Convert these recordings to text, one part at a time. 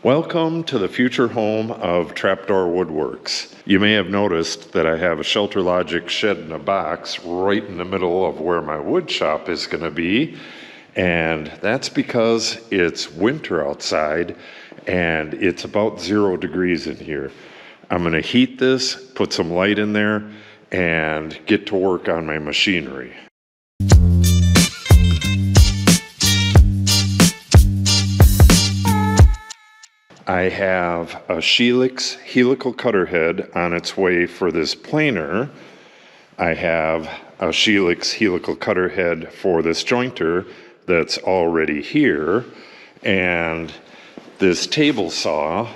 Welcome to the future home of Trapdoor Woodworks. You may have noticed that I have a ShelterLogic Shed-In-A-Box right in the middle of where my wood shop is going to be, and that's because it's winter outside and it's about 0 degrees in here. I'm going to heat this, put some light in there, and get to work on my machinery. I have a Shelix Helical Cutterhead on its way for this planer. I have a Shelix Helical Cutterhead for this jointer that's already here. And this table saw,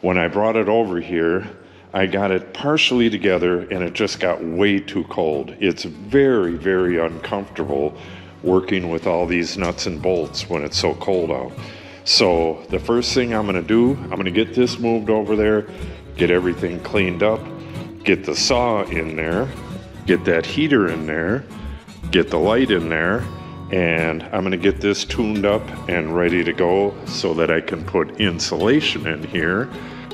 when I brought it over here, I got it partially together and it just got way too cold. It's very, very uncomfortable working with all these nuts and bolts when it's so cold out. So the first thing I'm going to do, I'm going to get this moved over there, get everything cleaned up, get the saw in there, get that heater in there, get the light in there, and I'm going to get this tuned up and ready to go so that I can put insulation in here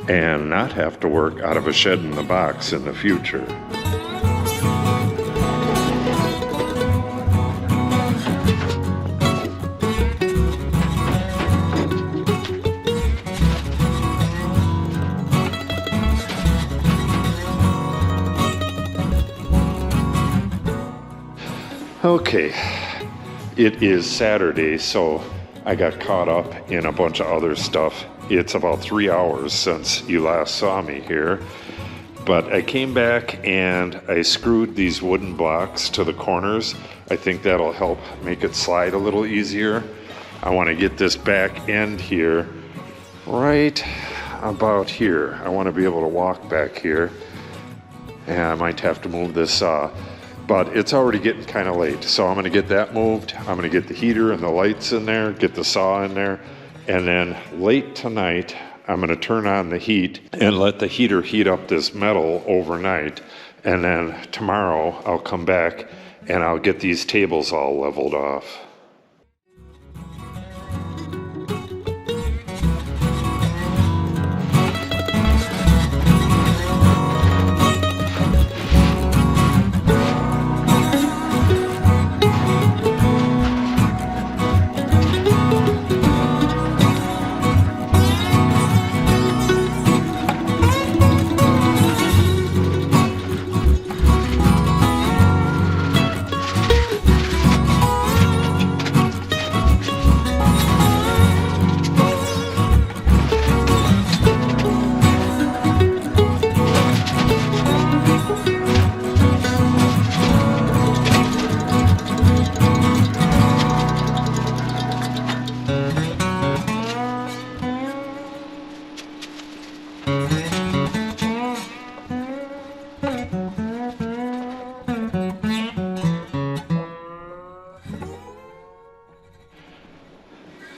and not have to work out of a shed-in-a-box in the future. Okay, it is Saturday, so I got caught up in a bunch of other stuff. It's about 3 hours since you last saw me here, but I came back and I screwed these wooden blocks to the corners. I think that'll help make it slide a little easier. I want to get this back end here right about here. I want to be able to walk back here, and I might have to move this saw. But it's already getting kind of late, so I'm going to get that moved. I'm going to get the heater and the lights in there, get the saw in there, and then late tonight I'm going to turn on the heat and let the heater heat up this metal overnight, and then tomorrow I'll come back and I'll get these tables all leveled off.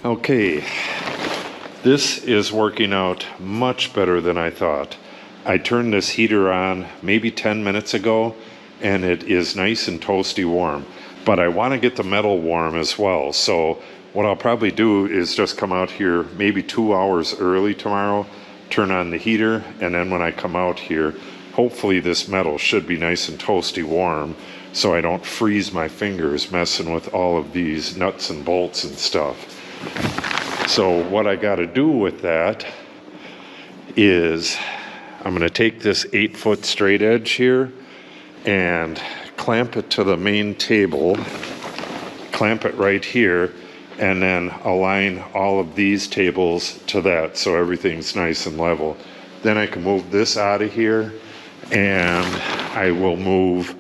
Okay, this is working out much better than I thought. I turned this heater on maybe 10 minutes ago and it is nice and toasty warm, but I want to get the metal warm as well. So what I'll probably do is just come out here maybe 2 hours early tomorrow, turn on the heater, and then when I come out here, hopefully this metal should be nice and toasty warm so I don't freeze my fingers messing with all of these nuts and bolts and stuff. So what I got to do with that is I'm going to take this 8-foot straight edge here and clamp it to the main table, clamp it right here, and then align all of these tables to that so everything's nice and level. Then I can move this out of here and I will move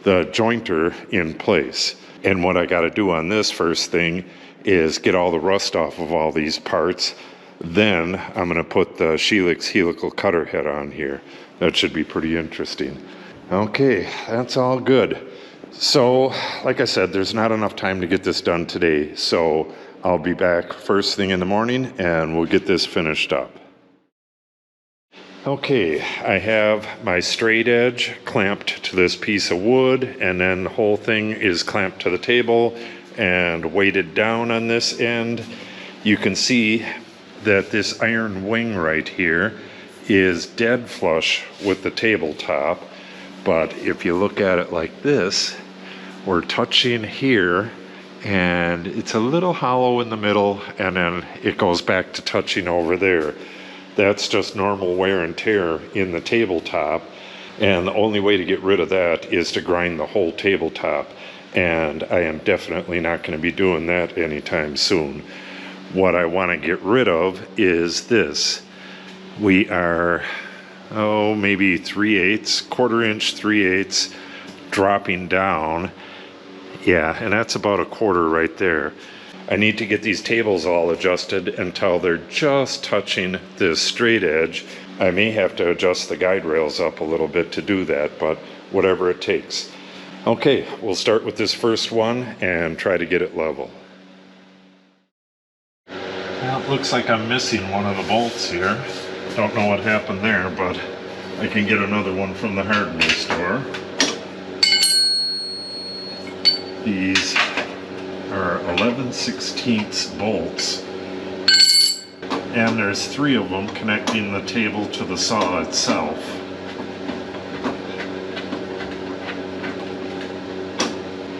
the jointer in place. And what I got to do on this first thing is get all the rust off of all these parts. Then I'm going to put the Shelix Helical Cutterhead on here. That should be pretty interesting. Okay, that's all good. So, like I said, there's not enough time to get this done today, so I'll be back first thing in the morning and we'll get this finished up. Okay, I have my straight edge clamped to this piece of wood, and then the whole thing is clamped to the table and weighted down on this end. You can see that this iron wing right here is dead flush with the tabletop, but if you look at it like this, we're touching here and it's a little hollow in the middle, and then it goes back to touching over there. That's just normal wear and tear in the tabletop, and the only way to get rid of that is to grind the whole tabletop, and I am definitely not going to be doing that anytime soon. What I want to get rid of is this. We are, maybe 3/8, 1/4 inch, 3/8 dropping down. Yeah, and that's about 1/4 right there. I need to get these tables all adjusted until they're just touching this straight edge. I may have to adjust the guide rails up a little bit to do that, but whatever it takes. Okay, we'll start with this first one and try to get it level. Well, it looks like I'm missing one of the bolts here. Don't know what happened there, but I can get another one from the hardware store. These are 11/16 bolts, and there's 3 of them connecting the table to the saw itself.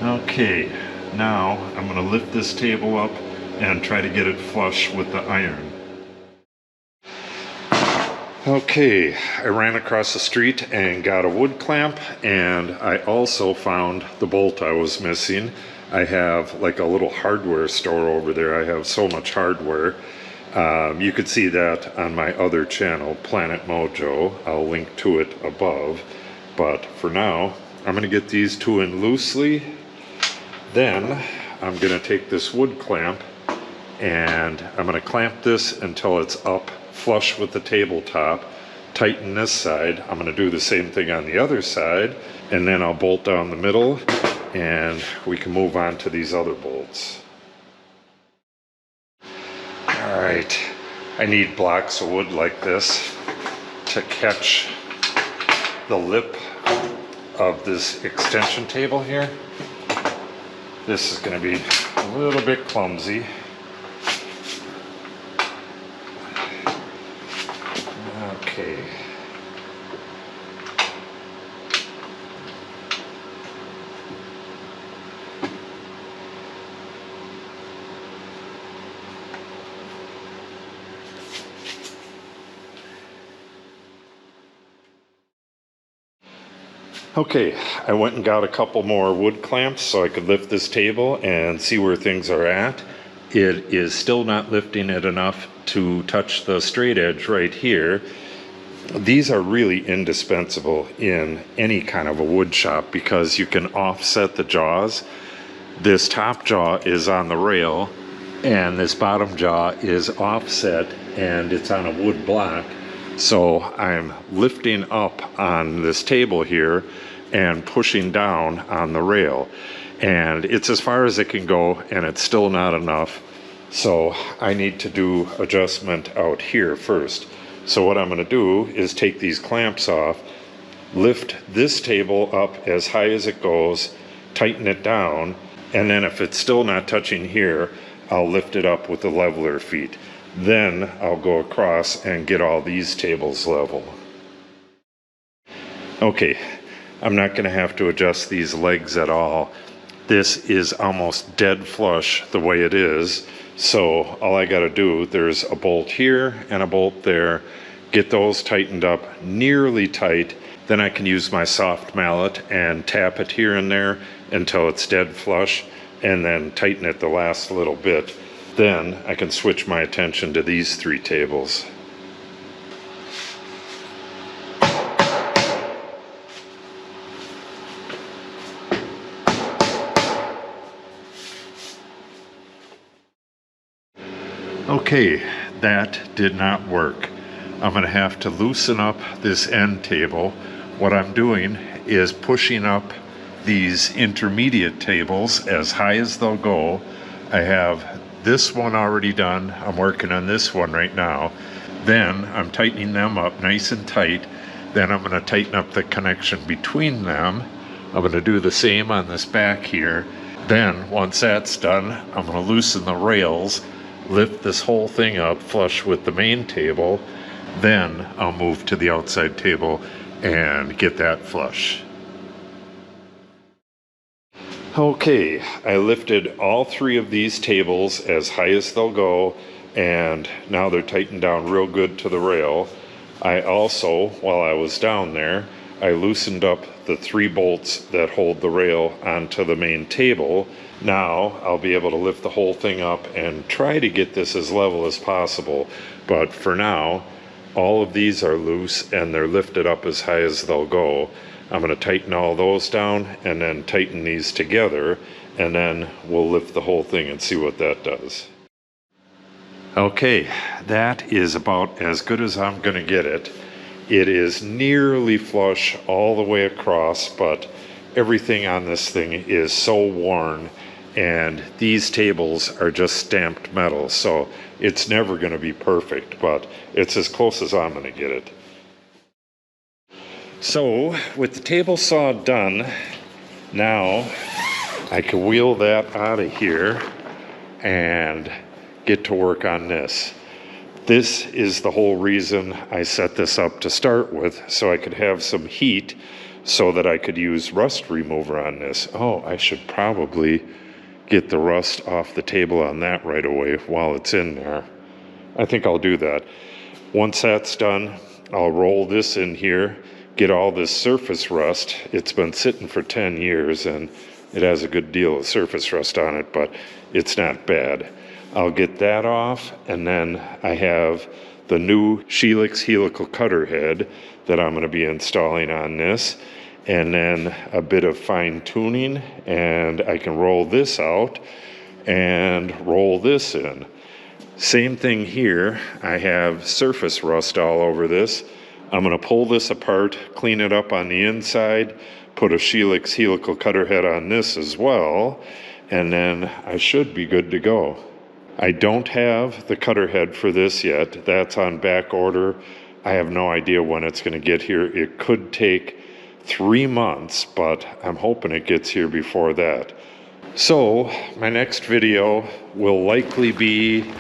Okay, now I'm going to lift this table up and try to get it flush with the iron. Okay, I ran across the street and got a wood clamp, and I also found the bolt I was missing. I have like a little hardware store over there. I have so much hardware. You could see that on my other channel, Planet Mojo. I'll link to it above. But for now, I'm going to get these 2 in loosely. Then I'm going to take this wood clamp and I'm going to clamp this until it's up flush with the tabletop. Tighten this side. I'm going to do the same thing on the other side, and then I'll bolt down the middle and we can move on to these other bolts. Alright, I need blocks of wood like this to catch the lip of this extension table here. This is going to be a little bit clumsy. Okay. Okay, I went and got a couple more wood clamps so I could lift this table and see where things are at. It is still not lifting it enough to touch the straight edge right here. These are really indispensable in any kind of a wood shop because you can offset the jaws. This top jaw is on the rail and this bottom jaw is offset and it's on a wood block. So I'm lifting up on this table here and pushing down on the rail. And it's as far as it can go and it's still not enough. So I need to do adjustment out here first. So what I'm going to do is take these clamps off, lift this table up as high as it goes, tighten it down, and then if it's still not touching here, I'll lift it up with the leveler feet. Then I'll go across and get all these tables level. Okay, I'm not going to have to adjust these legs at all. This is almost dead flush the way it is. So all I got to do, there's a bolt here and a bolt there, get those tightened up nearly tight. Then I can use my soft mallet and tap it here and there until it's dead flush, and then tighten it the last little bit. Then I can switch my attention to these 3 tables. Okay, that did not work. I'm going to have to loosen up this end table. What I'm doing is pushing up these intermediate tables as high as they'll go. I have this one already done. I'm working on this one right now. Then I'm tightening them up nice and tight. Then I'm going to tighten up the connection between them. I'm going to do the same on this back here. Then once that's done, I'm going to loosen the rails lift this whole thing up flush with the main table, then I'll move to the outside table and get that flush. Okay, I lifted all 3 of these tables as high as they'll go, and now they're tightened down real good to the rail. I also, while I was down there, I loosened up the 3 bolts that hold the rail onto the main table. Now I'll be able to lift the whole thing up and try to get this as level as possible. But for now, all of these are loose and they're lifted up as high as they'll go. I'm going to tighten all those down and then tighten these together, and then we'll lift the whole thing and see what that does. Okay, that is about as good as I'm going to get it. It is nearly flush all the way across, but everything on this thing is so worn, and these tables are just stamped metal, so it's never going to be perfect, but it's as close as I'm going to get it. So, with the table saw done, now I can wheel that out of here and get to work on this. This is the whole reason I set this up to start with, so I could have some heat so that I could use rust remover on this. Oh, I should probably get the rust off the table on that right away while it's in there. I think I'll do that. Once that's done, I'll roll this in here, get all this surface rust. It's been sitting for 10 years and it has a good deal of surface rust on it, but it's not bad. I'll get that off, and then I have the new Shelix Helical Cutterhead that I'm going to be installing on this, and then a bit of fine tuning, and I can roll this out and roll this in. Same thing here, I have surface rust all over this. I'm going to pull this apart, clean it up on the inside, put a Shelix Helical Cutterhead on this as well, and then I should be good to go. I don't have the cutter head for this yet. That's on back order. I have no idea when it's going to get here. It could take 3 months, but I'm hoping it gets here before that. So my next video will likely be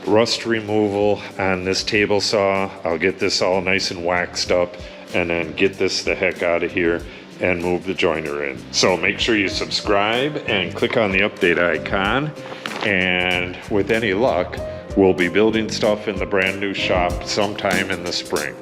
rust removal on this table saw. I'll get this all nice and waxed up and then get this the heck out of here and move the joiner in. So make sure you subscribe and click on the update icon, and with any luck, we'll be building stuff in the brand new shop sometime in the spring.